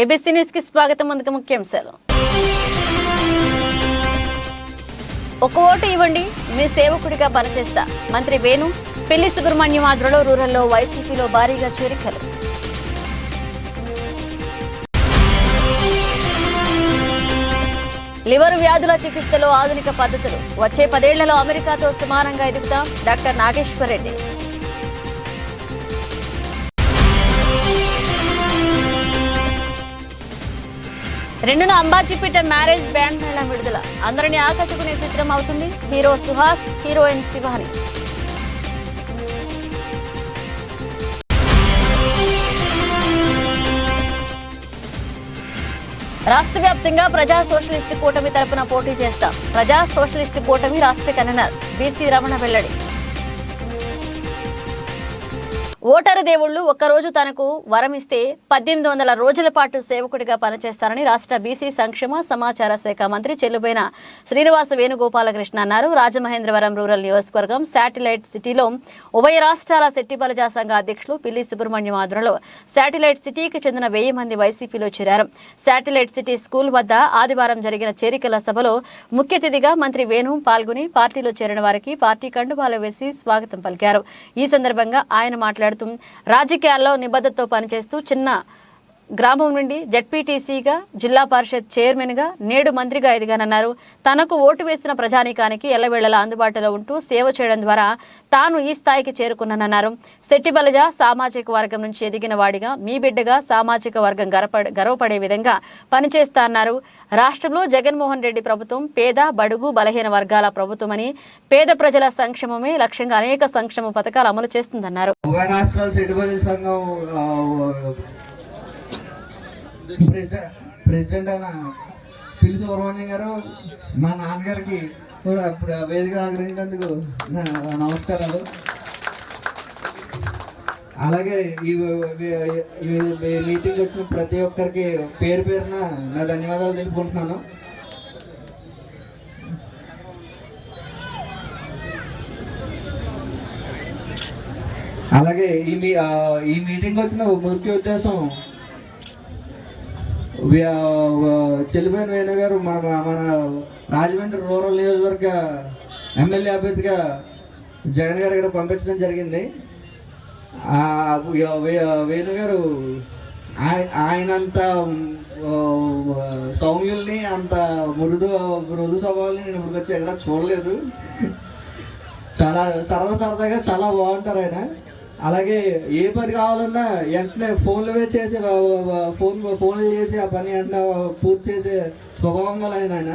ABC news కి స్వాగతం. ముందుగా ముఖ్యాంశాలు. ఒక ఓటు ఇవ్వండి, మీ సేవకుడిగా పనిచేస్తా. మంత్రి వేణు. పిల్లి సుబ్రహ్మణ్యం ఆధ్వర్యంలో రూరల్లో వైసీపీలో భారీగా చేరికలు. లివర్ వ్యాధుల చికిత్సలో ఆధునిక పద్ధతులు. వచ్చే 10 ఏళ్లలో అమెరికాతో సమానంగా ఎదుగుతాం. డాక్టర్ నాగేశ్వర్ రెడ్డి. రెండున అంబాజీపేట మ్యారేజ్ బ్యాండ్ మేళా విడుదల. అందరినీ ఆకట్టుకునే చిత్రం అవుతుంది. Hero Suhas, heroine Shivani. రాష్ట్ర వ్యాప్తంగా ప్రజా సోషలిస్టు కూటమి తరపున పోటీ చేస్తాం. ప్రజా సోషలిస్టు కూటమి రాష్ట్ర కన్వీనర్ బీసీ రమణ వెల్లడి. ఓటరు దేవుళ్లు ఒక్కరోజు తనకు వరమిస్తే 1800 రోజుల పాటు సేవకుడిగా పనిచేస్తారని రాష్ట్ర బీసీ సంక్షేమ సమాచార శాఖ మంత్రి చెల్లుబోయిన శ్రీనివాస వేణుగోపాలకృష్ణ అన్నారు. రాజమహేంద్రవరం రూరల్ నియోజకవర్గం శాటిలైట్ సిటీలో ఉభయ రాష్ట్రాల శెట్టిబలజా సంఘ అధ్యక్షులు పిల్లి సుబ్రహ్మణ్యం ఆధ్వర్యంలో శాటిలైట్ సిటీకి చెందిన 1000 మంది వైసీపీలో చేరారు. శాటిలైట్ సిటీ స్కూల్ వద్ద ఆదివారం జరిగిన చేరికల సభలో ముఖ్య అతిథిగా మంత్రి వేణు పాల్గొని పార్టీలో చేరిన వారికి పార్టీ కండువాలు వేసి స్వాగతం పలికారు. ఈ సందర్భంగా ఆయన మాట్లాడుతూ రాజకీయాల్లో నిబద్ధతతో పనిచేస్తూ చిన్న గ్రామం నుండి జెడ్పీటీసీగా, జిల్లా పరిషత్ చైర్మన్గా, నేడు మంత్రిగా ఎదిగానన్నారు. తనకు ఓటు వేసిన ప్రజానీకానికి ఎల్లవేళలా అందుబాటులో ఉంటూ సేవ చేయడం ద్వారా తాను ఈ స్థాయికి చేరుకున్నానన్నారు. శెట్టిబలజ సామాజిక వర్గం నుంచి ఎదిగిన వాడిగా మీ బిడ్డగా సామాజిక వర్గం గర్వపడే విధంగా పనిచేస్తా అన్నారు. రాష్ట్రంలో జగన్మోహన్ రెడ్డి ప్రభుత్వం పేద, బడుగు, బలహీన వర్గాల ప్రభుత్వమని, పేద ప్రజల సంక్షేమమే లక్ష్యంగా అనేక సంక్షేమ పథకాలు అమలు చేస్తుందన్నారు. ప్రెసిడెంట్ అయిన పిల్లి సుబ్రహ్మణ్యం గారు, మా నాన్నగారికి వేదిక ఆగ్రహించినందుకు నమస్కారాలు. అలాగే ఈ మీటింగ్ వచ్చిన ప్రతి ఒక్కరికి పేరు పేరున నా ధన్యవాదాలు తెలుపుకుంటున్నాను. అలాగే ఈ మీటింగ్ వచ్చిన ముఖ్య ఉద్దేశం, చెల్లిపోయిన వేణు గారు మన రాజమండ్రి రూరల్ నియోజకవర్గ ఎమ్మెల్యే అభ్యర్థిగా జగన్ గారు ఇక్కడ పంపించడం జరిగింది. వేణు గారు ఆయనంత సౌమ్యుల్ని, అంత మృదు స్వభావాల్ని నేను ఇప్పుడు వచ్చి ఎక్కడ చూడలేదు. చాలా సరదాగా చాలా బాగుంటారు ఆయన. అలాగే ఏ పని కావాలన్నా వెంటనే ఫోన్లు చేసి ఆ పని వెంటనే పూర్తి చేసే స్వభావం గల ఆయన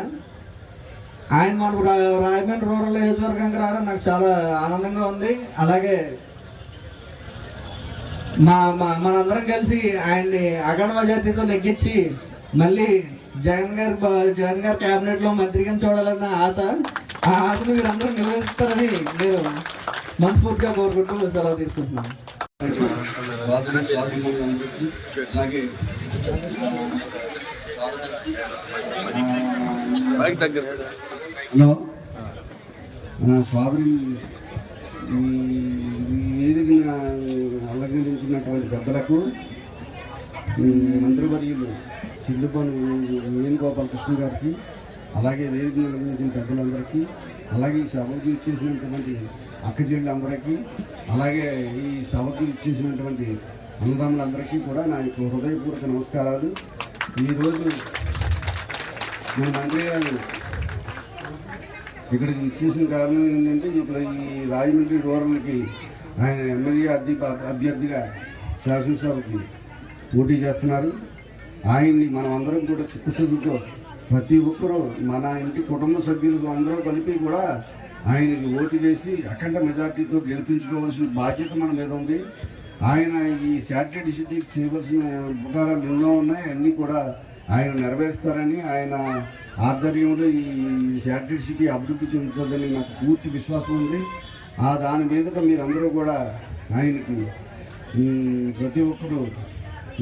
మనకు రాజమండ్రి రూరల్ నియోజకవర్గంగా రావడం నాకు చాలా ఆనందంగా ఉంది. అలాగే మనందరం కలిసి ఆయన్ని అఖండ మెజార్టీతో నెగ్గించి మళ్ళీ జగన్ గారి క్యాబినెట్ లో మంత్రిగా చూడాలన్న ఆశ, ఆ ఆశను మీరందరూ నిర్వహిస్తారని నేను మనస్ఫూర్తిగా కోరుకుంటూ సెలవు తీసుకుంటున్నాను. హలో, నా స్వామి వేదికను అలంకరించినటువంటి పెద్దలకు, మంత్రివర్యులు చిల్లుపని వేణుగోపాలకృష్ణ గారికి, అలాగే వేదికను అలంకరించిన పెద్దలందరికీ, అలాగే ఈ సభకు ఇచ్చేసినటువంటి అక్కచెల్లెళ్ళందరికీ, అలాగే ఈ సభకు ఇచ్చేసినటువంటి అన్నదమ్ములందరికీ కూడా నా యొక్క హృదయపూర్వక నమస్కారాలు. ఈరోజు మన మంత్రి గారు ఇక్కడికి ఇచ్చేసిన కారణం ఏంటంటే, ఇప్పుడు ఈ రాజమండ్రి రూరల్కి ఆయన ఎమ్మెల్యే అభ్యర్థిగా శాసనసభకి పోటీ చేస్తున్నారు. ఆయన్ని మనం అందరం కూడా చిత్తశుద్ధితో ప్రతి ఒక్కరూ మన ఇంటి కుటుంబ సభ్యులు అందరూ కలిపి కూడా ఆయనకి ఓటు వేసి అఖండ మెజార్టీతో గెలిపించుకోవాల్సిన బాధ్యత మన మీద ఉంది. ఆయన ఈ శాటిలైట్ సిటీకి చేయవలసిన ఉపకారాలు ఎన్నో ఉన్నాయి, అన్నీ కూడా ఆయన నెరవేరుస్తారని, ఆయన ఆధ్వర్యంలో ఈ శాటిలైట్ సిటీ అభివృద్ధి చెందుతుందని నాకు పూర్తి విశ్వాసం ఉంది. దాని మీదట మీరందరూ కూడా ఆయనకి ప్రతి ఒక్కరూ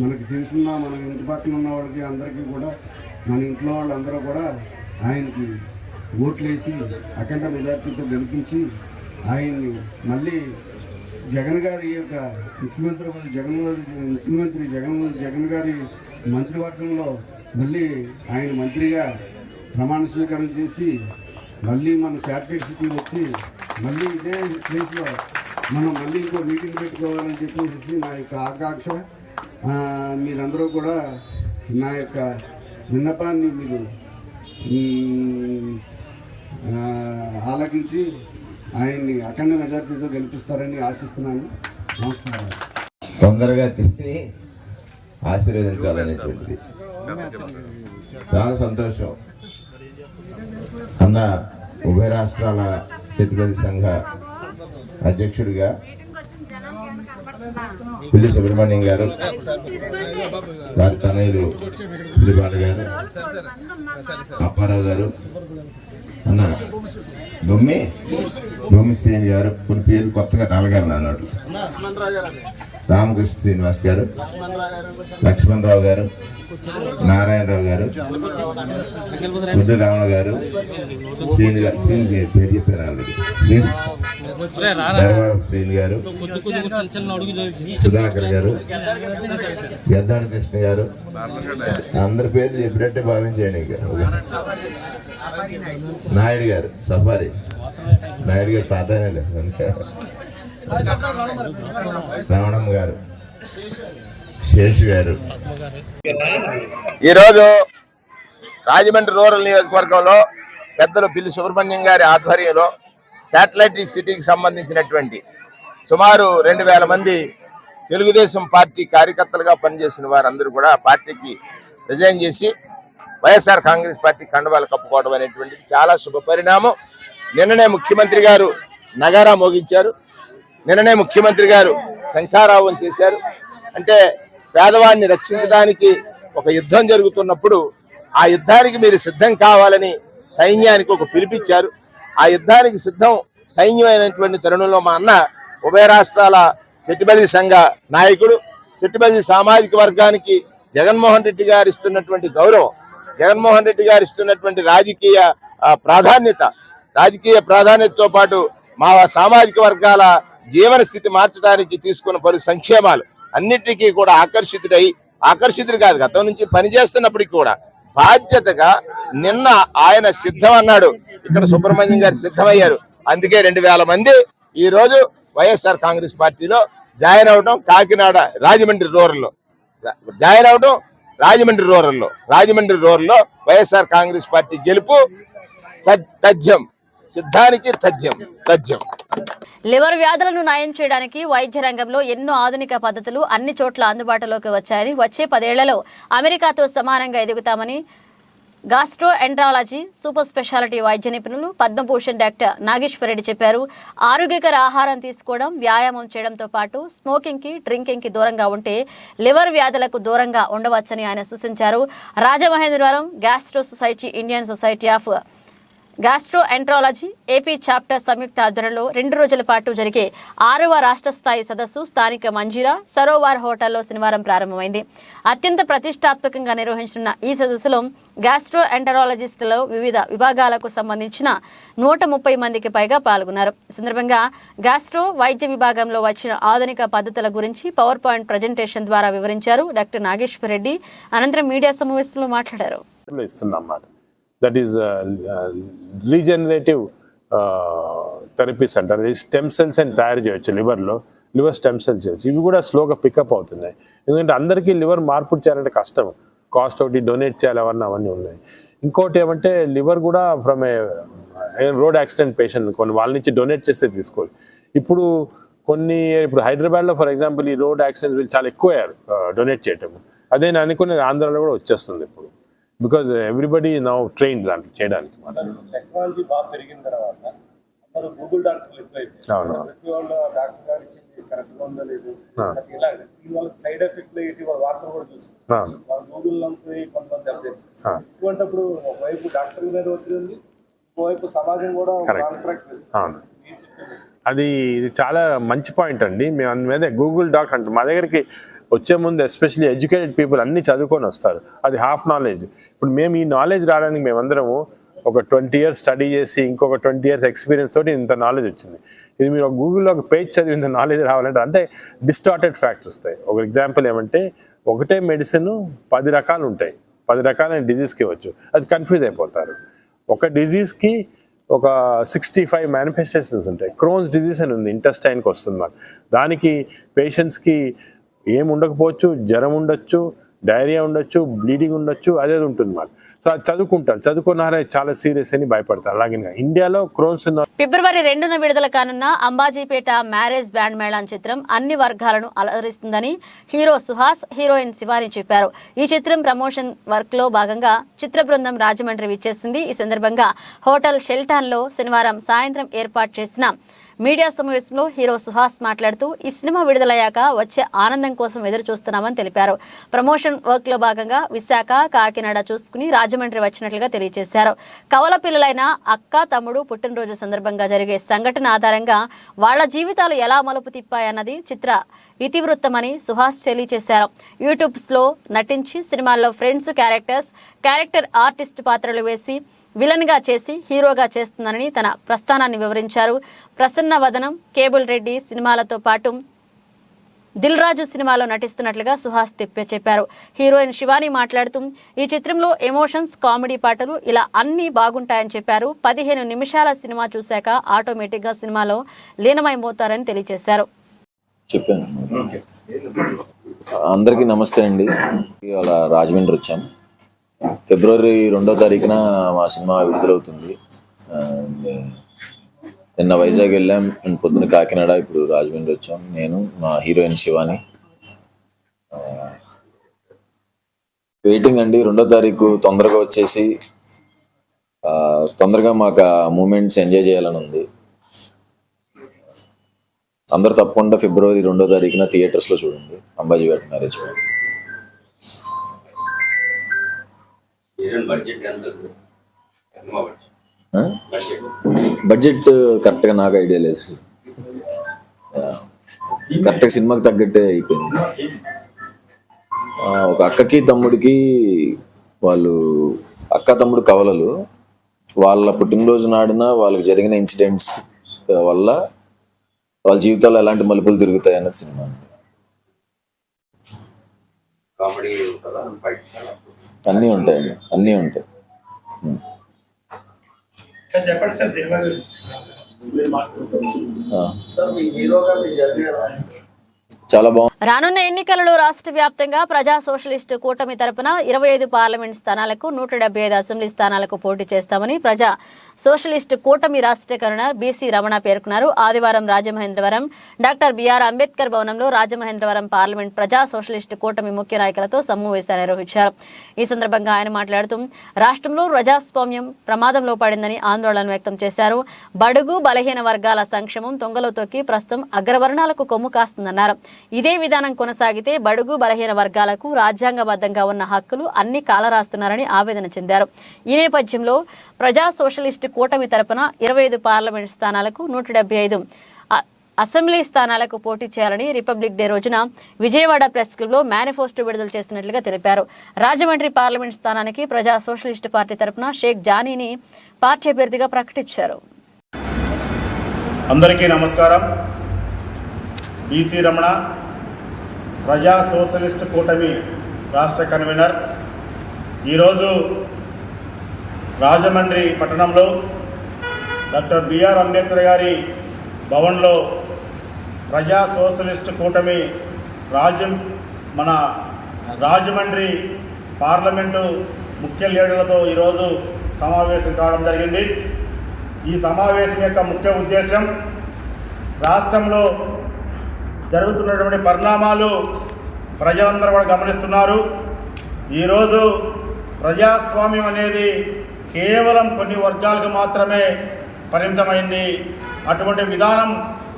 మనకు తెలుసున్న మన ఇంటి పక్కన ఉన్న వాళ్ళకి అందరికీ కూడా, మన ఇంట్లో వాళ్ళందరూ కూడా ఆయనకి ఓట్లేసి అఖండ మెజార్టీతో గెలిపించి ఆయన్ని మళ్ళీ జగన్ గారి యొక్క ముఖ్యమంత్రి జగన్ గారి మంత్రివర్గంలో మళ్ళీ ఆయన మంత్రిగా ప్రమాణ స్వీకారం చేసి మళ్ళీ మన శాటిలైట్ సిటీ వచ్చి మళ్ళీ ఇదే ప్లేస్లో మనం మళ్ళీ ఇంకో మీటింగ్ పెట్టుకోవాలని చెప్పేసి నా యొక్క ఆకాంక్ష. మీరందరూ కూడా నా యొక్క విన్నపాన్ని మీరు ఆలకించి ఆయన్ని అఖండ మెజార్టీతో గెలిపిస్తారని ఆశిస్తున్నాను. నమస్కారం. తొందరగా తిని ఆశీర్వదించాలనేటువంటిది చాలా సంతోషం. అన్న ఉభయ రాష్ట్రాల సెటిల్మెంట్ సంఘ అధ్యక్షుడిగా పిల్లి సుబ్రహ్మణ్యం గారు, వారి తనయులు పిల్లిబాలు గారు, అప్పారావు గారు, అన్న భూమి శ్రీని గారు, కొన్ని పేర్లు కొత్తగా తలగారు అన్నాడు, రామకృష్ణ శ్రీనివాస్ గారు, లక్ష్మణరావు గారు, నారాయణరావు గారు, బుద్ధ రావణ గారు, శ్రీని పేరు చెప్పారు ఆల్రెడీ, శ్రీని గారు, సుధాకర్ గారు, గద్దాన కృష్ణ గారు, అందరి పేర్లు చెప్పినట్టే భావించేయండి. నాయుడు గారు, సఫారీ నాయుడు గారు సాధారణ రమణమ్మ గారు, శేషు గారు. ఈరోజు రాజమండ్రి రూరల్ నియోజకవర్గంలో పెద్దలు పిల్లి సుబ్రహ్మణ్యం గారి ఆధ్వర్యంలో శాటిలైట్ సిటీకి సంబంధించినటువంటి సుమారు 2000 మంది తెలుగుదేశం పార్టీ కార్యకర్తలుగా పనిచేసిన వారందరూ కూడా పార్టీకి రిజైన్ చేసి వైఎస్ఆర్ కాంగ్రెస్ పార్టీ కండువాలు కప్పుకోవడం అనేటువంటిది చాలా శుభ పరిణామం. నిన్ననే ముఖ్యమంత్రి గారు నగారా మోగించారు, నిన్ననే ముఖ్యమంత్రి గారు శంఖారావం చేశారు. అంటే పేదవాడిని రక్షించడానికి ఒక యుద్ధం జరుగుతున్నప్పుడు ఆ యుద్ధానికి మీరు సిద్ధం కావాలని సైన్యానికి ఒక పిలిపించారు. ఆ యుద్ధానికి సిద్ధం సైన్యమైనటువంటి తరుణంలో మా అన్న ఉభయ రాష్ట్రాల సెట్టిబల్లి సంఘ నాయకుడు, సెట్టిబల్లి సామాజిక వర్గానికి జగన్మోహన్ రెడ్డి గారు ఇస్తున్నటువంటి గౌరవం, జగన్మోహన్ రెడ్డి గారు ఇస్తున్నటువంటి రాజకీయ ప్రాధాన్యతతో పాటు మా సామాజిక వర్గాల జీవన స్థితి మార్చడానికి తీసుకున్న పలు సంక్షేమాలు అన్నిటికీ కూడా ఆకర్షితుడు కాదు, గతం నుంచి పనిచేస్తున్నప్పటికీ కూడా బాధ్యతగా నిన్న ఆయన సిద్ధం అన్నాడు, ఇక్కడ సుబ్రహ్మణ్యం గారు సిద్ధమయ్యారు. అందుకే 2000 మంది ఈ రోజు వైఎస్ఆర్ కాంగ్రెస్ పార్టీలో జాయిన్ అవడం, కాకినాడ రాజమండ్రి రూరల్లో వైఎస్ఆర్ కాంగ్రెస్ పార్టీ గెలుపు తథ్యం, సిద్ధానికి తథ్యం. లివర్ వ్యాధులను నయం చేయడానికి వైద్య రంగంలో ఎన్నో ఆధునిక పద్ధతులు అన్ని చోట్ల అందుబాటులోకి వచ్చాయని, వచ్చే 10 ఏళ్లలో అమెరికాతో సమానంగా ఎదుగుతామని గాస్ట్రో ఎంట్రాలజీ సూపర్ స్పెషాలిటీ వైద్య నిపుణులు పద్మభూషణ్ డాక్టర్ నాగేశ్వర్ రెడ్డి చెప్పారు. ఆరోగ్యకర ఆహారం తీసుకోవడం, వ్యాయామం చేయడంతో పాటు స్మోకింగ్కి, డ్రింకింగ్కి దూరంగా ఉంటే లివర్ వ్యాధులకు దూరంగా ఉండవచ్చని ఆయన సూచించారు. Rajamahendravaram gastro society, Indian society of gastroenterology AP chapter సంయుక్త ఆధ్వర్యంలో 2 రోజుల పాటు జరిగే 6వ రాష్ట్ర స్థాయి సదస్సు స్థానిక మంజీరా సరోవర్ హోటల్లో శనివారం ప్రారంభమైంది. అత్యంత ప్రతిష్టాత్మకంగా నిర్వహించిన ఈ సదస్సులో గాస్ట్రో ఎంటరాలజిస్టులు వివిధ విభాగాలకు సంబంధించిన 130 మందికి పైగా పాల్గొన్నారు. ఈ సందర్భంగా గాస్ట్రో వైద్య విభాగంలో వచ్చిన ఆధునిక పద్ధతుల గురించి పవర్ పాయింట్ ప్రజెంటేషన్ ద్వారా వివరించారు డాక్టర్ నాగేశ్వర్ రెడ్డి. అనంతరం మీడియా సమావేశంలో మాట్లాడారు. That is regenerative థెరపీస్ అంటారు. స్టెమ్ సెల్స్ అని తయారు చేయొచ్చు లివర్ స్టెమ్ సెల్స్ చేయొచ్చు. ఇవి కూడా స్లోగా పికప్ అవుతున్నాయి. ఎందుకంటే అందరికీ లివర్ మార్పు చేయాలంటే కష్టం, కాస్ట్ ఒకటి, డొనేట్ చేయాలి, అవన్నీ ఉన్నాయి. ఇంకోటి ఏమంటే లివర్ కూడా ఫ్రమ్ రోడ్ యాక్సిడెంట్ పేషెంట్ కొన్ని వాళ్ళ నుంచి డొనేట్ చేస్తే తీసుకోవాలి. ఇప్పుడు హైదరాబాద్లో ఫర్ ఎగ్జాంపుల్ ఈ రోడ్ యాక్సిడెంట్స్ వీళ్ళు చాలా ఎక్కువ అయ్యారు డొనేట్ చేయటం. అదే నేను అనుకునేది ఆంధ్రాలో కూడా వచ్చేస్తుంది ఇప్పుడు, బికాజ్ ఎవ్రీబడి నౌ ట్రైన్ దాంట్లో చేయడానికి. టెక్నాలజీ బాగా పెరిగిన తర్వాత అందరూ గూగుల్ డాక్టర్లు ఎక్కువైపోయారు. ప్రతి వాళ్ళ డాక్టర్ గారు ఇచ్చింది కరెక్ట్గా ఉందో లేదు, వాళ్ళకి సైడ్ ఎఫెక్ట్లు ఇటీవల వార్తలు కూడా చూసారు. వాళ్ళు గూగుల్ నమ్ముకుని కొంతమంది దెబ్బతింటారు. ఇటువంటిప్పుడు ఒకవైపు డాక్టర్ మీద ఒత్తిడి ఉంది, ఇంకోవైపు సమాజం కూడా కాంట్రాక్ట్. ఇది చాలా మంచి పాయింట్ అండి. మేము అందు మీద గూగుల్ డాక్ అంటాం. మా దగ్గరికి వచ్చే ముందు ఎస్పెషల్లీ ఎడ్యుకేటెడ్ పీపుల్ అన్ని చదువుకొని వస్తారు, అది హాఫ్ నాలెడ్జ్. ఇప్పుడు మేము ఈ నాలెడ్జ్ రావడానికి మేమందరము ఒక 20 years స్టడీ చేసి ఇంకొక 20 years ఎక్స్పీరియన్స్ తోటి ఇంత నాలెడ్జ్ వచ్చింది. ఇది మీరు గూగుల్లో ఒక పేజ్ చదివి ఇంత నాలెడ్జ్ రావాలంటే అంటే డిస్టార్టెడ్ ఫ్యాక్ట్స్ వస్తాయి. ఒక ఎగ్జాంపుల్ ఏమంటే ఒకటే మెడిసిన్ 10 రకాలు ఉంటాయి, 10 రకాలైన డిజీజ్కి ఇవ్వచ్చు. అది కన్ఫ్యూజ్ అయిపోతారు. ఒక డిజీజ్కి ఒక 65 మేనిఫెస్టేషన్స్ ఉంటాయి. క్రోన్స్ డిజీజ్ అని ఉంది, ఇంటెస్టైన్కి వస్తుంది మాకు. దానికి పేషెంట్స్కి ఏం ఉండకపోవచ్చు, జ్వరం ఉండొచ్చు, డైరియా ఉండొచ్చు, బ్లీడింగ్ ఉండొచ్చు, అదే ఉంటుంది మాకు. సో అది చదువుకున్నారే చాలా సీరియస్ అని భయపడతారు. అలాగే ఇండియాలో క్రోన్స్ ఫిబ్రవరి 2న విడుదల కానున్న అంబాజీపేట మ్యారేజ్ బ్యాండ్ మేళం చిత్రం అన్ని వర్గాలను అలరిస్తుందని హీరో సుహాస్, హీరోయిన్ శివాని చెప్పారు. ఈ చిత్రం ప్రమోషన్ వర్క్ లో భాగంగా చిత్ర బృందం రాజమండ్రి విచ్చేసింది. ఈ సందర్భంగా హోటల్ షెల్టాన్ లో శనివారం సాయంత్రం ఏర్పాటు చేసిన మీడియా సమావేశంలో హీరో సుహాస్ మాట్లాడుతూ ఈ సినిమా విడుదలయ్యాక వచ్చే ఆనందం కోసం ఎదురు చూస్తున్నామని తెలిపారు. ప్రమోషన్ వర్క్ లో భాగంగా విశాఖ, కాకినాడ చూసుకుని రాజమండ్రి వచ్చినట్లుగా తెలియజేశారు. కవల పిల్లలైన అక్క, తమ్ముడు పుట్టినరోజు సందర్భంగా జరిగే సంఘటన ఆధారంగా వాళ్ల జీవితాలు ఎలా మలుపు తిప్పాయన్నది చిత్ర ఇతివృత్తమని సుహాస్ తెలియజేశారు. యూట్యూబ్స్లో నటించి సినిమాల్లో ఫ్రెండ్స్ క్యారెక్టర్ ఆర్టిస్ట్ పాత్రలు వేసి విలన్గా చేసి హీరోగా చేస్తున్నానని తన ప్రస్థానాన్ని వివరించారు. ప్రసన్న వదనం, కేబుల్ రెడ్డి సినిమాలతో పాటు దిల్ రాజు సినిమాలో నటిస్తున్నట్లుగా సుహాస్ చెప్పారు. హీరోయిన్ శివాని మాట్లాడుతూ ఈ చిత్రంలో ఎమోషన్స్, కామెడీ పాటలు ఇలా అన్నీ బాగుంటాయని చెప్పారు. 15 నిమిషాల సినిమా చూశాక ఆటోమేటిక్గా సినిమాలో లీనమైపోతారని తెలియజేశారు. చెప్పాను. అందరికీ నమస్తే అండి. ఇవాళ రాజమండ్రి వచ్చాం. ఫిబ్రవరి 2వ తారీఖున మా సినిమా విడుదలవుతుంది. నిన్న వైజాగ్ వెళ్ళాం, పొద్దున కాకినాడ, ఇప్పుడు రాజమండ్రి వచ్చాం. నేను, మా హీరోయిన్ శివాని. వెయిటింగ్ అండి. 2వ తారీఖు తొందరగా వచ్చేసి తొందరగా మాకు ఆ మూమెంట్స్ ఎంజాయ్ చేయాలని ఉంది. అందరు తప్పకుండా ఫిబ్రవరి 2వ తారీఖున థియేటర్స్లో చూడండి అంబాజీపేట మ్యారేజ్. బడ్జెట్ కరెక్ట్గా నాకు ఐడియా లేదు. కరెక్ట్గా సినిమాకి తగ్గట్టే అయిపోయింది. ఒక అక్కకి తమ్ముడికి, వాళ్ళు అక్క తమ్ముడు కవలలు, వాళ్ళ పుట్టినరోజు నాడున వాళ్ళకి జరిగిన ఇన్సిడెంట్స్ వల్ల వాళ్ళ జీవితాల్లో ఎలాంటి మలుపులు తిరుగుతాయి అన్నది సినిమా. అన్నీ ఉంటాయండి, అన్నీ ఉంటాయి. చాలా బాగుంది. రానున్న ఎన్నికలలో రాష్ట్ర వ్యాప్తంగా ప్రజా సోషలిస్టు కూటమి తరపున 25 పార్లమెంట్ స్థానాలకు 175 అసెంబ్లీ స్థానాలకు పోటీ చేస్తామని ప్రజా సోషలిస్టు కూటమి రాష్ట్ర కన్వీనర్ బీసీ రమణ పేర్కొన్నారు. ఆదివారం రాజమహేంద్రవరం డాక్టర్ బిఆర్ అంబేద్కర్ భవనంలో రాజమహేంద్రవరం పార్లమెంట్ ప్రజా సోషలిస్టు కూటమి ముఖ్య నాయకులతో సమావేశాన్ని నిర్వహించారు. ఈ సందర్భంగా ఆయన మాట్లాడుతూ రాష్ట్రంలో ప్రజాస్వామ్యం ప్రమాదంలో పడిందని ఆందోళన వ్యక్తం చేశారు. బడుగు బలహీన వర్గాల సంక్షేమం తొంగలో తొక్కి ప్రస్తుతం అగ్రవర్ణాలకు కొమ్ము కాస్తుందన్నారు. ఇదే విధానం కొనసాగితే బడుగు బలహీన వర్గాలకు రాజ్యాంగబద్ధంగా ఉన్న హక్కులు అన్ని కాలరాస్తున్నారని ఆవేదన చెందారు. ఈ నేపథ్యంలో ప్రజా సోషలిస్టు కూటమి తరపున 25 పార్లమెంట్ స్థానాలకు 175 అసెంబ్లీ స్థానాలకు పోటీ చేయాలని రిపబ్లిక్ డే రోజున విజయవాడ ప్రెస్ క్లబ్లో మేనిఫెస్టో విడుదల చేస్తున్నట్లుగా తెలిపారు. రాజమండ్రి పార్లమెంట్ స్థానానికి ప్రజా సోషలిస్టు పార్టీ తరపున షేక్ జానీని పార్టీ అభ్యర్థిగా ప్రకటించారు. అందరికీ నమస్కారం. బీసీ రమణ, ప్రజా సోషలిస్ట్ కూటమి రాష్ట్ర కన్వీనర్. ఈరోజు రాజమండ్రి పట్టణంలో డాక్టర్ బిఆర్ అంబేద్కర్ గారి భవన్లో ప్రజా సోషలిస్ట్ కూటమి మన రాజమండ్రి పార్లమెంటు ముఖ్య లీడర్లతో ఈరోజు సమావేశం కావడం జరిగింది. ఈ సమావేశం యొక్క ముఖ్య ఉద్దేశం రాష్ట్రంలో జరుగుతున్నటువంటి పరిణామాలు ప్రజలందరూ కూడా గమనిస్తున్నారు. ఈరోజు ప్రజాస్వామ్యం అనేది కేవలం కొన్ని వర్గాలకు మాత్రమే పరిమితమైంది. అటువంటి విధానం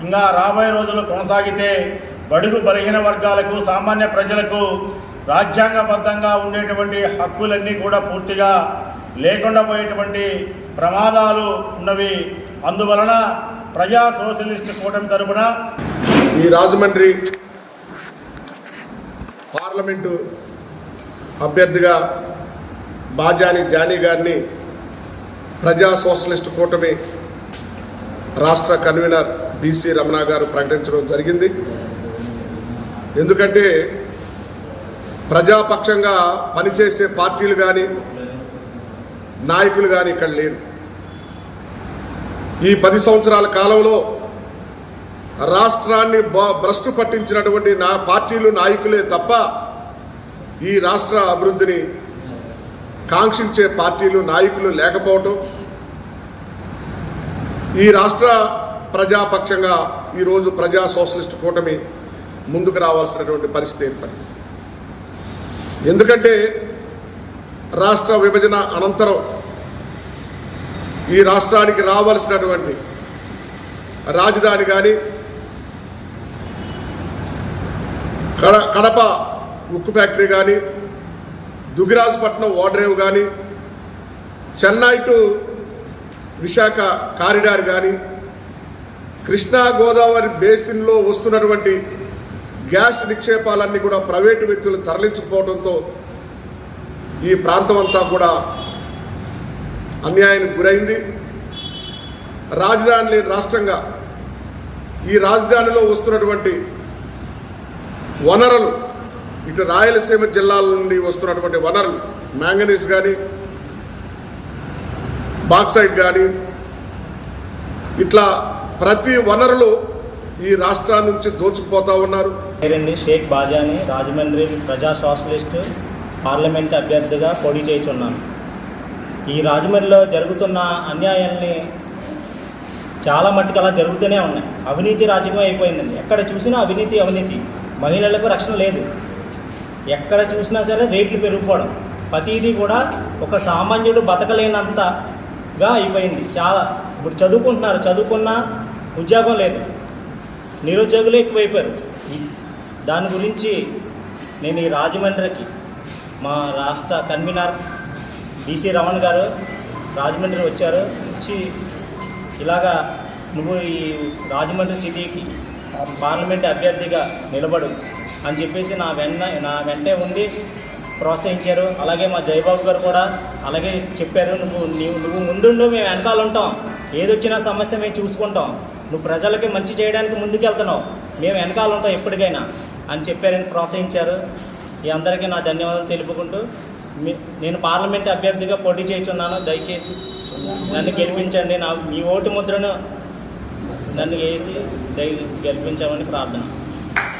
ఇంకా రాబోయే రోజుల్లో కొనసాగితే బడుగు బలహీన వర్గాలకు, సామాన్య ప్రజలకు రాజ్యాంగబద్ధంగా ఉండేటువంటి హక్కులన్నీ కూడా పూర్తిగా లేకుండా పోయేటువంటి ప్రమాదాలు ఉన్నవి. అందువలన ప్రజా సోషలిస్ట్ కూటమి తరపున ఈ రాజమండ్రి పార్లమెంటు అభ్యర్థిగా జానీ గారిని ప్రజా సోషలిస్ట్ కూటమి రాష్ట్ర కన్వీనర్ బీసీ రమణ గారు ప్రకటించడం జరిగింది. ఎందుకంటే ప్రజాపక్షంగా పనిచేసే పార్టీలు కానీ నాయకులు కానీ ఇక్కడ లేరు. ఈ 10 సంవత్సరాల కాలంలో రాష్ట్రాన్ని భ్రష్టు పట్టించినటువంటి పార్టీలు నాయకులే తప్ప ఈ రాష్ట్ర అభివృద్ధిని కాంక్షించే పార్టీలు నాయకులు లేకపోవటం, ఈ రాష్ట్ర ప్రజాపక్షంగా ఈరోజు ప్రజా సోషలిస్ట్ కూటమి ముందుకు రావాల్సినటువంటి పరిస్థితి ఏర్పడింది. ఎందుకంటే రాష్ట్ర విభజన అనంతరం ఈ రాష్ట్రానికి రావాల్సినటువంటి రాజధాని కానీ, కడప ఉక్కు ఫ్యాక్టరీ కానీ, దుగిరాజపట్నం ఓడరేవు కానీ, చెన్నై టు విశాఖ కారిడార్ కానీ, కృష్ణా గోదావరి బేసిన్లో వస్తున్నటువంటి గ్యాస్ నిక్షేపాలన్నీ కూడా ప్రైవేటు వ్యక్తులు తరలించకపోవడంతో ఈ ప్రాంతం అంతా కూడా అన్యాయానికి గురైంది. రాజధాని లేని రాష్ట్రంగా ఈ రాజధానిలో వస్తున్నటువంటి వనరులు, ఇటు రాయలసీమ జిల్లాల నుండి వస్తున్నటువంటి వనరులు, మ్యాంగనీస్ కానీ, బాక్సైట్ కానీ, ఇట్లా ప్రతి వనరులు ఈ రాష్ట్రాల నుంచి దోచుకుపోతా ఉన్నారు. పేరండి షేక్ బాజాని, రాజమండ్రి ప్రజా సోషలిస్ట్ పార్లమెంట్ అభ్యర్థిగా పోటీ చేయుచున్నాను. ఈ రాజమండ్రిలో జరుగుతున్న అన్యాయాల్ని చాలా మట్టుకు అలా జరుగుతూనే ఉన్నాయి. అవినీతి రాజకీయం అయిపోయిందండి. ఎక్కడ చూసినా అవినీతి. మహిళలకు రక్షణ లేదు. ఎక్కడ చూసినా సరే రేట్లు పెరిగిపోవడం, ప్రతిదీ కూడా ఒక సామాన్యుడు బతకలేనంతగా అయిపోయింది. చాలా ఇప్పుడు చదువుకున్నా ఉద్యోగం లేదు, నిరుద్యోగులు ఎక్కువైపోయారు. దాని గురించి నేను ఈ రాజమండ్రికి మా రాష్ట్ర కన్వీనర్ బీసీ రమణ గారు రాజమండ్రి వచ్చి ఇలాగా నువ్వు ఈ రాజమండ్రి సిటీకి పార్లమెంట్ అభ్యర్థిగా నిలబడు అని చెప్పేసి నా వెంటే ఉండి ప్రోత్సహించారు. అలాగే మా జయబాబు గారు కూడా అలాగే చెప్పారు, నువ్వు ముందుండు, మేము వెనకాల ఉంటాం, ఏదొచ్చినా సమస్య మేము చూసుకుంటాం, నువ్వు ప్రజలకి మంచి చేయడానికి ముందుకు వెళ్తున్నావు, మేము వెనకాల ఉంటాం ఎప్పటికైనా అని చెప్పారని ప్రోత్సహించారు. ఈ అందరికీ నా ధన్యవాదాలు తెలుపుకుంటూ నేను పార్లమెంట్ అభ్యర్థిగా పోటీ చేస్తున్నాను. దయచేసి నన్ను గెలిపించండి. మీ ఓటు ముద్రను నన్ను వేసి గెలిపించామని ప్రార్థన.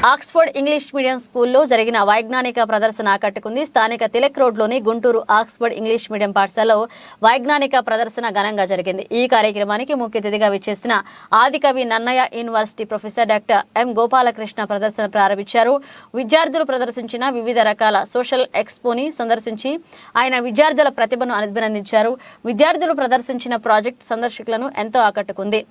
ఆక్స్ఫర్డ్ ఇంగ్లీష్ మీడియం స్కూల్లో జరిగిన వైజ్ఞానిక ప్రదర్శన ఆకట్టుకుంది. స్థానిక తిలక్ రోడ్లోని గుంటూరు ఆక్స్ఫర్డ్ ఇంగ్లీష్ మీడియం పాఠశాలలో వైజ్ఞానిక ప్రదర్శన ఘనంగా జరిగింది. ఈ కార్యక్రమానికి ముఖ్య అతిథిగా విచ్చేసిన Adikavi Nannaya university professor doctor M Gopalakrishna ప్రదర్శన ప్రారంభించారు. విద్యార్థులు ప్రదర్శించిన వివిధ రకాల సోషల్ ఎక్స్పోని సందర్శించి ఆయన విద్యార్థుల ప్రతిభను అభినందించారు. విద్యార్థులు ప్రదర్శించిన ప్రాజెక్ట్ సందర్శకులను ఎంతో ఆకట్టుకుంది.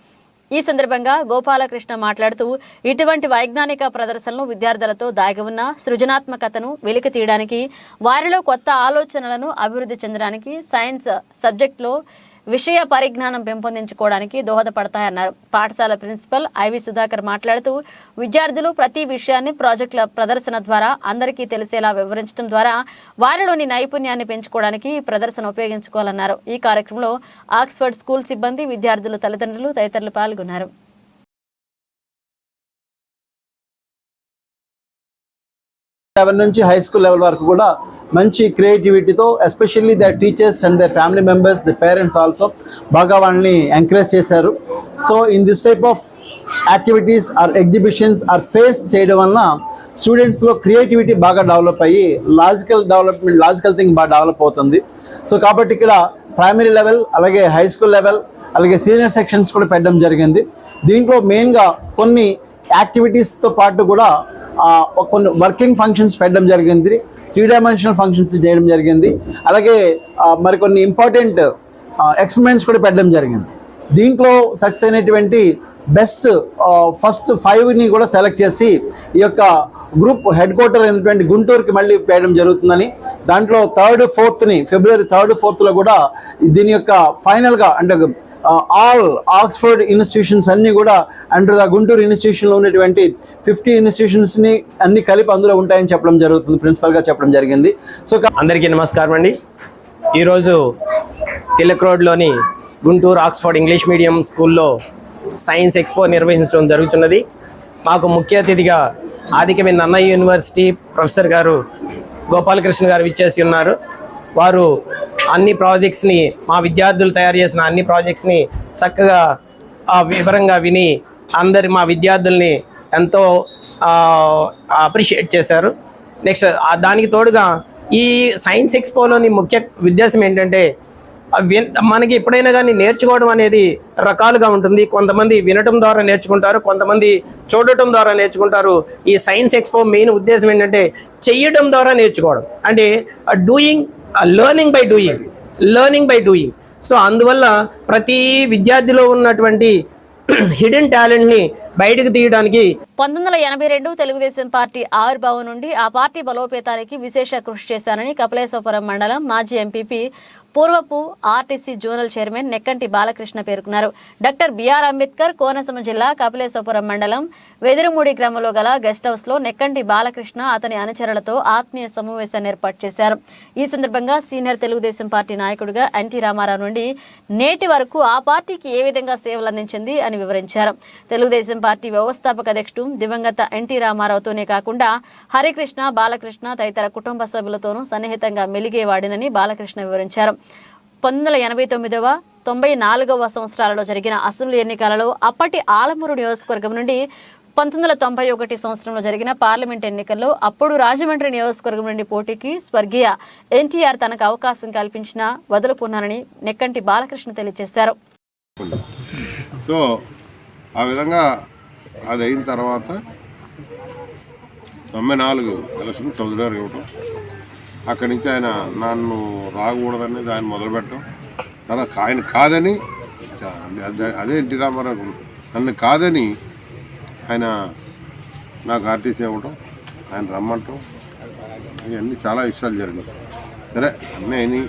ఈ సందర్భంగా గోపాలకృష్ణ మాట్లాడుతూ ఇటువంటి వైజ్ఞానిక ప్రదర్శనలు విద్యార్థులతో దాగి ఉన్న సృజనాత్మకతను వెలికి తీయడానికి, వారిలో కొత్త ఆలోచనలను అభివృద్ధి చెందడానికి, సైన్స్ సబ్జెక్టులో విషయ పరిజ్ఞానం పెంపొందించుకోవడానికి దోహదపడతాయన్నారు. పాఠశాల ప్రిన్సిపల్ ఐవి సుధాకర్ మాట్లాడుతూ విద్యార్థులు ప్రతి విషయాన్ని ప్రాజెక్టుల ప్రదర్శన ద్వారా అందరికీ తెలిసేలా వివరించడం ద్వారా వారిలోని నైపుణ్యాన్ని పెంచుకోవడానికి ఈ ప్రదర్శన ఉపయోగించుకోవాలన్నారు. ఈ కార్యక్రమంలో ఆక్స్ఫర్డ్ స్కూల్ సిబ్బంది, విద్యార్థులు, తల్లిదండ్రులు తదితరులు పాల్గొన్నారు. లెవెల్ నుంచి హై స్కూల్ లెవెల్ వరకు కూడా మంచి క్రియేటివిటీతో, especially their teachers and their family members, the parents also బాగా వాళ్ళని ఎంకరేజ్ చేశారు. So in this type of activities or exhibitions or fairs చేయడం వలన స్టూడెంట్స్లో క్రియేటివిటీ బాగా డెవలప్ అయ్యి లాజికల్ థింగ్ బాగా డెవలప్ అవుతుంది. సో కాబట్టి ఇక్కడ ప్రైమరీ లెవెల్, అలాగే హై స్కూల్ లెవెల్, అలాగే సీనియర్ సెక్షన్స్ కూడా పెట్టడం జరిగింది. దీంట్లో మెయిన్గా కొన్ని యాక్టివిటీస్తో పాటు కూడా కొన్ని వర్కింగ్ ఫంక్షన్స్ పెట్టడం జరిగింది, 3 డైమెన్షనల్ ఫంక్షన్స్ చేయడం జరిగింది, అలాగే మరికొన్ని ఇంపార్టెంట్ ఎక్స్పెరిమెంట్స్ కూడా పెట్టడం జరిగింది. దీంట్లో సక్సెస్ అయినటువంటి బెస్ట్ ఫస్ట్ 5ని కూడా సెలెక్ట్ చేసి ఈ యొక్క గ్రూప్ హెడ్ క్వార్టర్ అయినటువంటి గుంటూరుకి మళ్ళీ వేయడం జరుగుతుందని, దాంట్లో ఫిబ్రవరి 3rd, 4th కూడా దీని యొక్క ఫైనల్గా అంటే ఆల్ ఆక్స్ఫర్డ్ ఇన్స్టిట్యూషన్స్ అన్నీ కూడా అండర్ ద గుంటూరు ఇన్స్టిట్యూషన్లో ఉన్నటువంటి 50 ఇన్స్టిట్యూషన్స్ని అన్ని కలిపి అందులో ఉంటాయని చెప్పడం జరుగుతుంది, ప్రిన్సిపల్గా చెప్పడం జరిగింది. సో అందరికీ నమస్కారం అండి. ఈరోజు తిలక్ రోడ్లోని గుంటూరు ఆక్స్ఫర్డ్ ఇంగ్లీష్ మీడియం స్కూల్లో సైన్స్ ఎక్స్పో నిర్వహించడం జరుగుతున్నది. మాకు ముఖ్య అతిథిగా ఆదికవి నన్నయ్య యూనివర్సిటీ ప్రొఫెసర్ గారు గోపాలకృష్ణ గారు విచ్చేసి ఉన్నారు. వారు అన్ని ప్రాజెక్ట్స్ని, మా విద్యార్థులు తయారు చేసిన అన్ని ప్రాజెక్ట్స్ని చక్కగా వివరంగా విని మా విద్యార్థుల్ని ఎంతో అప్రిషియేట్ చేశారు. నెక్స్ట్ దానికి తోడుగా ఈ సైన్స్ ఎక్స్పోలోని ముఖ్య ఉద్దేశం ఏంటంటే, మనకి ఎప్పుడైనా కానీ నేర్చుకోవడం అనేది రకాలుగా ఉంటుంది. కొంతమంది వినటం ద్వారా నేర్చుకుంటారు, కొంతమంది చూడటం ద్వారా నేర్చుకుంటారు. ఈ సైన్స్ ఎక్స్పో మెయిన్ ఉద్దేశం ఏంటంటే చెయ్యడం ద్వారా నేర్చుకోవడం, అంటే లెర్నింగ్ బై డూయింగ్. సో అందువల్ల ప్రతి విద్యార్థిలో ఉన్నటువంటి హిడెన్ టాలెంట్ని బయటకు తీయడానికి 1982 తెలుగుదేశం పార్టీ ఆవిర్భావం నుండి ఆ పార్టీ బలోపేతానికి విశేష కృషి చేశారని కపిలేశ్వరం మండలం మాజీ ఎంపీపీ పూర్వపు RTC zonal chairman Nekkanti Balakrishna పేర్కొన్నారు. డాక్టర్ బిఆర్ అంబేద్కర్ కోనసీమ జిల్లా కపిలేశ్వరం మండలం వెదిరుమూడి గ్రామంలో గల గెస్ట్ హౌస్ లో నెక్కంటి బాలకృష్ణ అతని అనుచరులతో ఆత్మీయ సమావేశాన్ని ఏర్పాటు చేశారు. ఈ సందర్భంగా సీనియర్ తెలుగుదేశం పార్టీ నాయకుడిగా ఎన్టీ రామారావు నుండి నేటి వరకు ఆ పార్టీకి ఏ విధంగా సేవలు అందించింది అని వివరించారు. తెలుగుదేశం పార్టీ వ్యవస్థాపక అధ్యక్షుడు దివంగత ఎన్టీ రామారావుతోనే కాకుండా హరికృష్ణ, బాలకృష్ణ తదితర కుటుంబ సభ్యులతోనూ సన్నిహితంగా మెలిగేవాడినని బాలకృష్ణ వివరించారు. 1989, 94వ సంవత్సరాలలో జరిగిన అసెంబ్లీ ఎన్నికలలో అప్పటి ఆలమూరు నియోజకవర్గం నుండి 1991 సంవత్సరంలో జరిగిన పార్లమెంట్ ఎన్నికల్లో అప్పుడు రాజమండ్రి నియోజకవర్గం నుండి పోటీకి స్వర్గీయ ఎన్టీఆర్ తనకు అవకాశం కల్పించినా వదులుకున్నారని నెక్కంటి బాలకృష్ణ తెలియజేశారు. సో ఆ విధంగా అది అయిన తర్వాత 94 ఎలక్షన్ చౌదరి గారు ఇవ్వటం, అక్కడి నుంచి ఆయన నన్ను రాకూడదనేది ఆయన మొదలుపెట్టడం, తర్వాత ఆయన కాదని అదే ఎన్టీ రామారావు నన్ను కాదని ఆయన నాకు ఆర్టీసీ ఇవ్వటం, ఆయన రమ్మంటాం, ఇవన్నీ చాలా విషయాలు జరిగినాయి. సరే అన్నీ అయినాయి.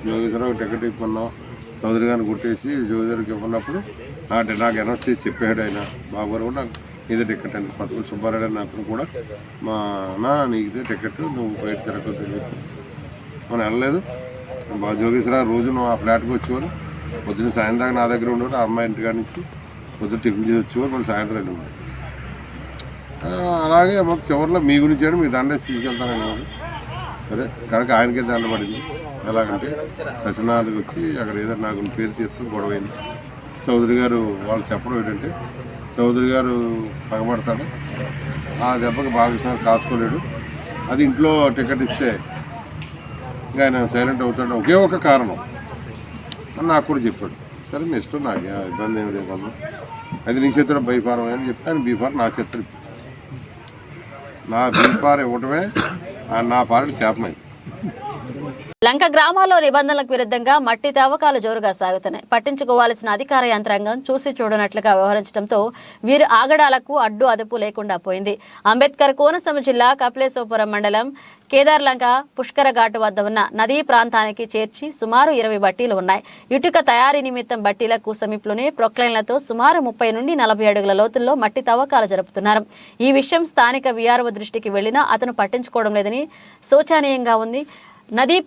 జోగేశ్వరరావు టికెట్ ఇవ్వమన్నాం, చౌదరి గారిని కొట్టేసి జోగేశ్వరికి ఇవ్వన్నప్పుడు నాకు అనౌన్స్ చేసి చెప్పాడు ఆయన, బాబు గారు కూడా నాకు ఇదే టికెట్ అని. పదకొండు సుబ్బారెడ్డి అని అతను కూడా మా అన్న నీకు ఇదే టికెట్, నువ్వు బయట తిరగదు తెలియదు. మనం వెళ్ళలేదు. జోగేశ్వరరావు రోజు నువ్వు ఆ ఫ్లాట్కి వచ్చేవారు, పొద్దున్న సాయంత్రం దాకా నా దగ్గర ఉండేవారు. ఆ అమ్మాయి ఇంటికాడ నుంచి పొద్దున్న టిఫిన్ చేసి వచ్చేవారు, మళ్ళీ సాయంత్రం వెళ్ళేవారు. అలాగే మాకు చివరిలో మీ గురించి అని మీ దండేసి తీసుకెళ్తానని. సరే కనుక ఆయనకే దండ పడింది. ఎలాగంటే సత్యనారాయణకి వచ్చి అక్కడ ఏదో నాకు పేరు తీస్తూ గొడవైంది. చౌదరి గారు వాళ్ళు చెప్పడం ఏంటంటే, చౌదరి గారు పగబడతాడు, ఆ దెబ్బకి బాలకృష్ణ కాసుకోలేడు, అది ఇంట్లో టికెట్ ఇస్తే ఇంకా ఆయన సైలెంట్ అవుతాడు, ఒకే ఒక కారణం అని నాకు కూడా చెప్పాడు. సరే మీ ఇష్టం, నాకు ఇబ్బంది ఏమి లేదమ్మా, అది నీ చేతిలో బైఫారం అని చెప్పి ఆయన బీఫార్ నా చేతిలో ఇప్పించాడు. నా బీఫార్ ఇవ్వటమే నా పార్టీ శాపమైంది. లంక గ్రామాల్లో నిబంధనలకు విరుద్ధంగా మట్టి తవ్వకాలు జోరుగా సాగుతున్నాయి. పట్టించుకోవాల్సిన అధికార యంత్రాంగం చూసి చూడనట్లుగా వ్యవహరించడంతో వీరి ఆగడాలకు అడ్డు అదుపు లేకుండా పోయింది. అంబేద్కర్ కోనసీమ జిల్లా కపిలేశ్వరం మండలం కేదార్లంక పుష్కర ఘాటు వద్ద ఉన్న నదీ ప్రాంతానికి చేర్చి సుమారు 20 బట్టీలు ఉన్నాయి. ఇటుక తయారీ నిమిత్తం బట్టీలకు సమీపంలోనే ప్రొక్లైన్లతో సుమారు 30 నుండి 40 అడుగుల లోతుల్లో మట్టి తవ్వకాలు జరుపుతున్నారు. ఈ విషయం స్థానిక వీఆర్ఓ దృష్టికి వెళ్లినా అతను పట్టించుకోవడం లేదని శోచనీయంగా ఉంది. నదీ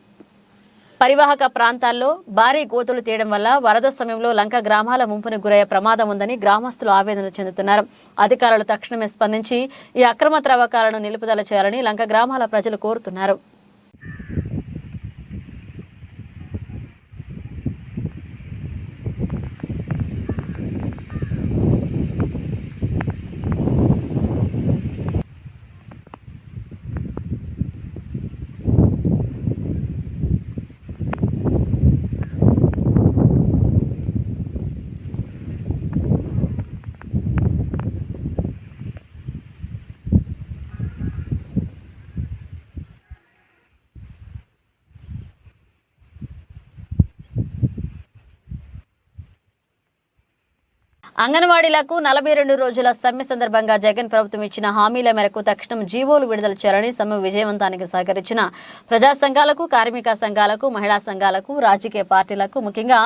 పరివాహక ప్రాంతాల్లో భారీ గోతులు తీయడం వల్ల వరద సమయంలో లంక గ్రామాల ముంపును గురయ్యే ప్రమాదం ఉందని గ్రామస్తులు ఆవేదన చెందుతున్నారు. అధికారులు తక్షణమే స్పందించి ఈ అక్రమ త్రవ్వకాలను నిలుపుదల చేయాలని లంక గ్రామాల ప్రజలు కోరుతున్నారు. అంగన్వాడీలకు 42 రోజుల సమ్మె సందర్భంగా జగన్ ప్రభుత్వం ఇచ్చిన హామీల మేరకు తక్షణం జీవోలు విడుదల చేయాలని సమ్మె విజయవంతానికి సహకరించిన ప్రజా సంఘాలకు, కార్మిక సంఘాలకు, మహిళా సంఘాలకు, రాజకీయ పార్టీలకు, ముఖ్యంగా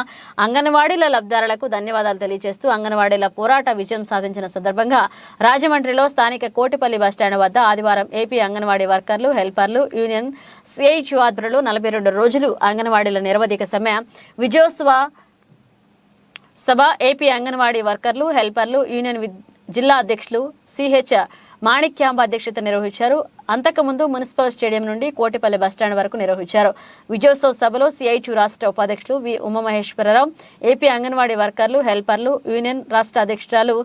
అంగన్వాడీల లబ్ధిదారులకు ధన్యవాదాలు తెలియజేస్తూ అంగన్వాడీల పోరాట విజయం సాధించిన సందర్భంగా రాజమండ్రిలో స్థానిక కోటిపల్లి బస్టాండ్ వద్ద ఆదివారం ఏపీ అంగన్వాడీ వర్కర్లు, హెల్పర్లు యూనియన్ సిఐటియు ఆధ్వర్యంలో 42 రోజులు అంగన్వాడీల నిరవధిక సమ్మె విజయోత్సవ సభ ఏపీ అంగన్వాడీ వర్కర్లు, హెల్పర్లు యూనియన్ జిల్లా అధ్యక్షులు సిహెచ్ మాణిక్యాంబ అధ్యక్షత నిర్వహించారు. అంతకుముందు మున్సిపల్ స్టేడియం నుండి కోటిపల్లి బస్టాండ్ వరకు నిర్వహించారు. విజయోత్సవ సభలో సిఐటియు రాష్ట్ర ఉపాధ్యక్షులు వి ఉమామహేశ్వరరావు, ఏపీ అంగన్వాడీ వర్కర్లు, హెల్పర్లు యూనియన్ రాష్ట్ర అధ్యక్షురాలు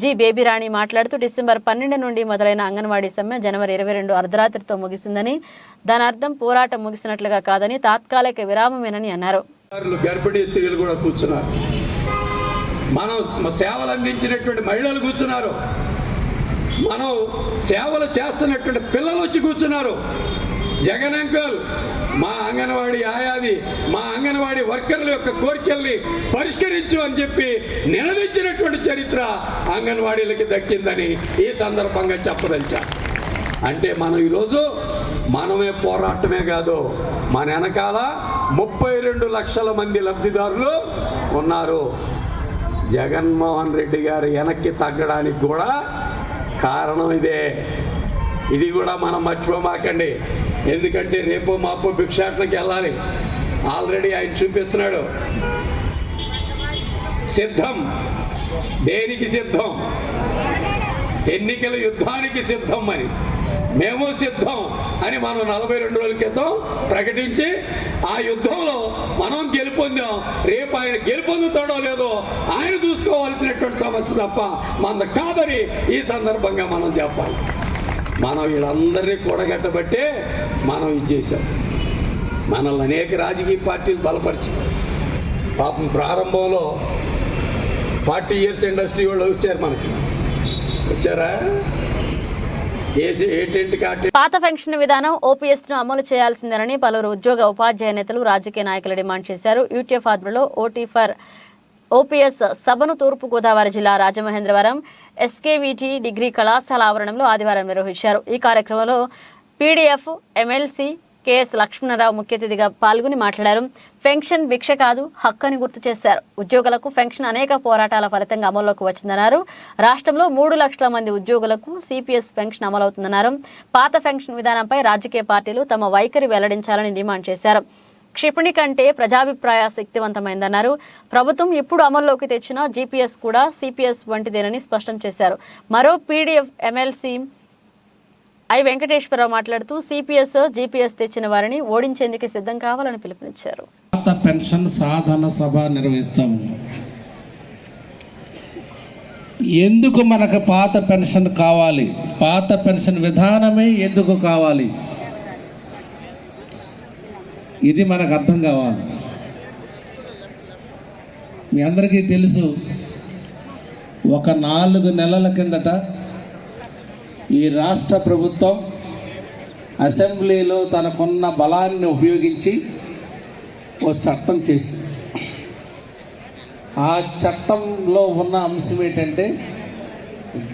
జి బేబీరాణి మాట్లాడుతూ డిసెంబర్ 12 నుండి మొదలైన అంగన్వాడీ సమ్మె జనవరి 22 అర్ధరాత్రితో ముగిసిందని, దాని అర్థం పోరాటం ముగిసినట్లుగా కాదని, తాత్కాలిక విరామమేనని అన్నారు. గర్భిణీ స్త్రీలు కూడా కూర్చున్నారు, మనం సేవలు అందించినటువంటి మహిళలు కూర్చున్నారు, మనం సేవలు చేస్తున్నటువంటి పిల్లలు వచ్చి కూర్చున్నారు. జగన్ అంకుల్ మా అంగన్వాడీ ఆయాది, మా అంగన్వాడీ వర్కర్ల యొక్క కోరికల్ని పరిష్కరించు అని చెప్పి నిలదీసినటువంటి చరిత్ర అంగన్వాడీలకి దక్కిందని ఈ సందర్భంగా చెప్పదలిచారు. అంటే మనం ఈరోజు మనమే పోరాటమే కాదు, మన వెనకాల 32 లక్షల మంది లబ్ధిదారులు ఉన్నారు. జగన్మోహన్ రెడ్డి గారు వెనక్కి తగ్గడానికి కూడా కారణం ఇదే. ఇది కూడా మనం మర్చిపోమాకండి. ఎందుకంటే రేపు మాపు భిక్షాటనకి వెళ్ళాలి. ఆల్రెడీ ఆయన చూపిస్తున్నాడు సిద్ధం. దేనికి సిద్ధం? ఎన్నికల యుద్ధానికి సిద్ధం అని. మేము సిద్ధం అని మనం 42 రోజుల క్రితం ప్రకటించి ఆ యుద్ధంలో మనం గెలుపొందాం. రేపు ఆయన గెలుపొందుతాడో లేదో ఆయన చూసుకోవాల్సినటువంటి సమస్య తప్ప మన కాదని ఈ సందర్భంగా మనం చెప్పాలి. మనం వీళ్ళందరినీ కూడగట్టబట్టే మనం ఇది చేశాం. మనల్ని అనేక రాజకీయ పార్టీలు బలపరిచి పాపం ప్రారంభంలో 40 years ఇండస్ట్రీ వాళ్ళు వచ్చారు, మనకి వచ్చారా? పాత పెన్షన్ విధానం ఓపీఎస్ ను అమలు చేయాల్సిందేనని పలువురు ఉద్యోగ ఉపాధ్యాయ నేతలు, రాజకీయ నాయకులు డిమాండ్ చేశారు. యూటీఎఫ్ ఆధ్వర్యంలో ఓటీ ఫర్ ఓపీఎస్ సభను తూర్పుగోదావరి జిల్లా రాజమహేంద్రవరం ఎస్కేవిటి డిగ్రీ కళాశాల ఆవరణంలో ఆదివారం నిర్వహించారు. ఈ కార్యక్రమంలో పీడీఎఫ్ ఎమ్మెల్సీ కెఎస్ లక్ష్మణరావు ముఖ్య అతిథిగా పాల్గొని మాట్లాడారు. పెన్షన్ భిక్ష కాదు, హక్కు అని గుర్తు చేశారు. ఉద్యోగులకు పెన్షన్ అనేక పోరాటాల ఫలితంగా అమల్లోకి వచ్చిందన్నారు. రాష్ట్రంలో 3 లక్షల మంది ఉద్యోగులకు సిపిఎస్ పెన్షన్ అమలవుతుందన్నారు. పాత పెన్షన్ విధానంపై రాజకీయ పార్టీలు తమ వైఖరి వెల్లడించాలని డిమాండ్ చేశారు. క్షిపణి కంటే ప్రజాభిప్రాయ శక్తివంతమైందన్నారు. ప్రభుత్వం ఇప్పుడు అమల్లోకి తెచ్చిన జీపీఎస్ కూడా సిపిఎస్ వంటిదేనని స్పష్టం చేశారు. మరో పీడీఎఫ్ ఎమ్మెల్సీ ఐ వెంకటేశ్వరరావు మాట్లాడుతూ సిపిఎస్ జీపీఎస్ తెచ్చిన వారిని ఓడించేందుకు సిద్ధం కావాలని పిలుపునిచ్చారు. పాత పెన్షన్ సాధన సభ నిర్వహిస్తాము. ఎందుకు మనకు పాత పెన్షన్ కావాలి? పాత పెన్షన్ విధానమే ఎందుకు కావాలి? ఇది మనకు అర్థం కావాలి. మీ అందరికీ తెలుసు, ఒక 4 నెలల కిందట ఈ రాష్ట్ర ప్రభుత్వం అసెంబ్లీలో తనకున్న బలాన్ని ఉపయోగించి ఓ చట్టం చేసింది. ఆ చట్టంలో ఉన్న అంశం ఏంటంటే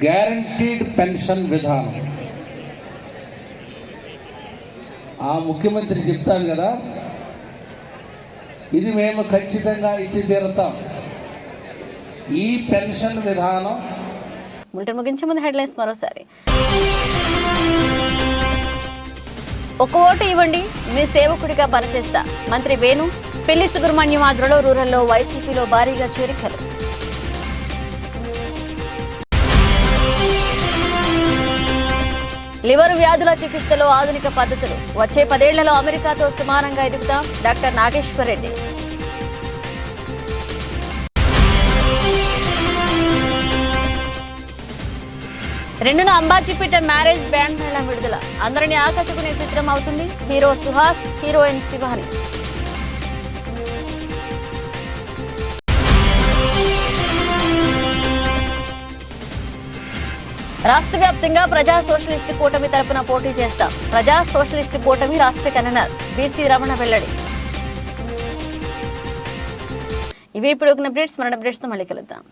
గ్యారంటీడ్ పెన్షన్ విధానం. ఆ ముఖ్యమంత్రి చెప్తాడు కదా, ఇది మేము ఖచ్చితంగా ఇచ్చి తీరుతాం. ఈ పెన్షన్ విధానం. బులెటిన్ ముగించే ముందు హెడ్లైన్స్ మరోసారి. ఒక ఓటు ఇవ్వండి, మీ సేవకుడిగా పనిచేస్తా. మంత్రి వేణు. పెళ్లి సుబ్రహ్మణ్యం ఆధ్వర్యంలో రూరల్లో వైసీపీలో భారీగా చేరికలు. లివర్ వ్యాధుల చికిత్సలో ఆధునిక పద్ధతులు. వచ్చే 10 ఏళ్లలో అమెరికాతో సమానంగా ఎదుగుతాం. డాక్టర్ నాగేశ్వర్ రెడ్డి. రెండున అంబాజీపేట మ్యారేజ్ బ్యాండ్ మేళం విడుదల. అందరినీ ఆకట్టుకునే చిత్రం అవుతుంది. Hero Suhas, heroine Shivani. రాష్ట్ర వ్యాప్తంగా ప్రజా సోషలిస్టు కూటమి తరపున పోటీ చేస్తాం. ప్రజా సోషలిస్టు కూటమి రాష్ట్ర కన్వీనర్ బీసీ రమణ వెల్లడి. ఇవి ఇప్పుడు అప్డేట్స్. మన అప్డేట్స్తో మళ్ళీ కలుద్దాం.